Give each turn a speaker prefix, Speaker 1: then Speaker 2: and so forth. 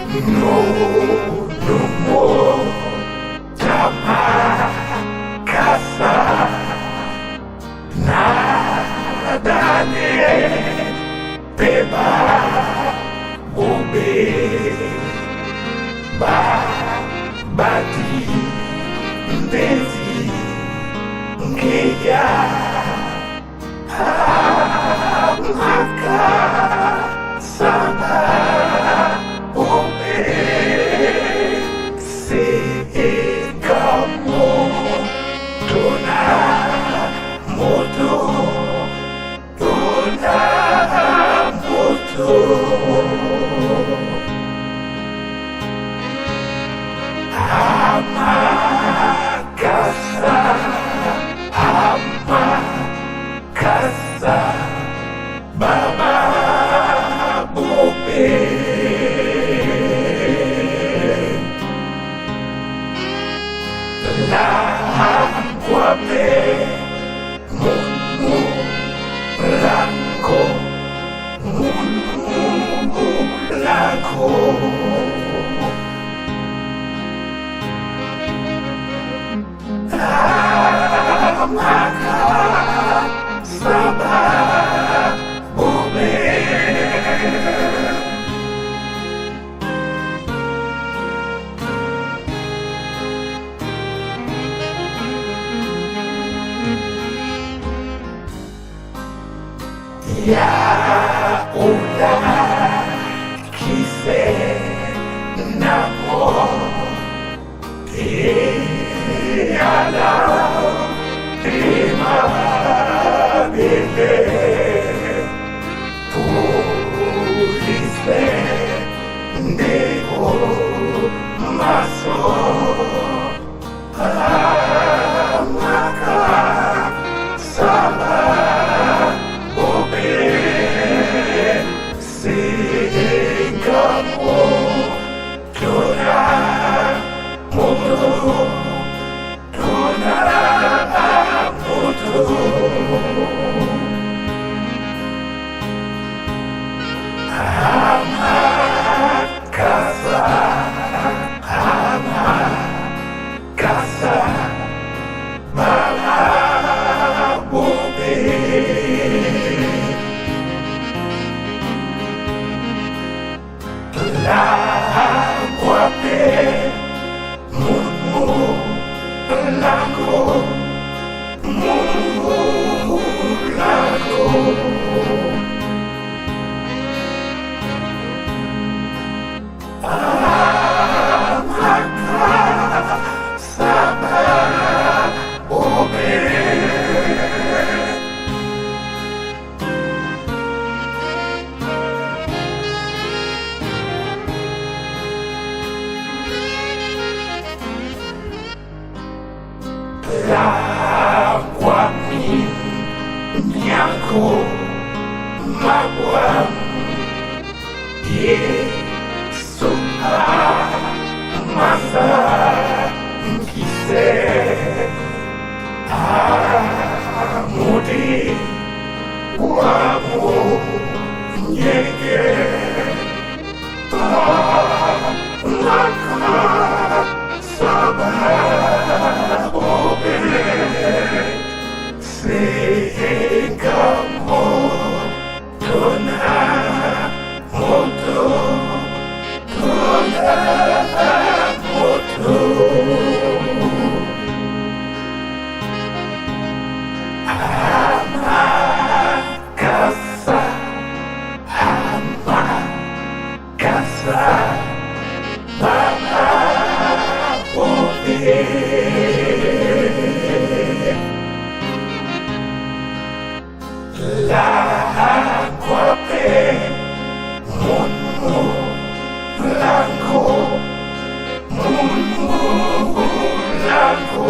Speaker 1: No, no more tamakasa nadani beba ube bati mbezi ngeya maka sana ube sikamu tuna moto tuna moto Amakasa Baba Bobe Langwabe Mungu Lango Mungu Lango Amaka Saba Bobe Ya udah kise namo tiada terima bile pulise nego masuk maka salah bobe singkamu tuna mutu tuna mutu Amakasa Baba Bobe Langwabe Mungu Lango Mungu Lango Langwami Nyango Mawam Yesu Masa Kise Amudi Wamu Nyege Maka Sabah Bobe Singkamu tuna moto tuna moto Amakasa Amakasa Baba Bobe Langwabe Mungu Lango Mungu Lango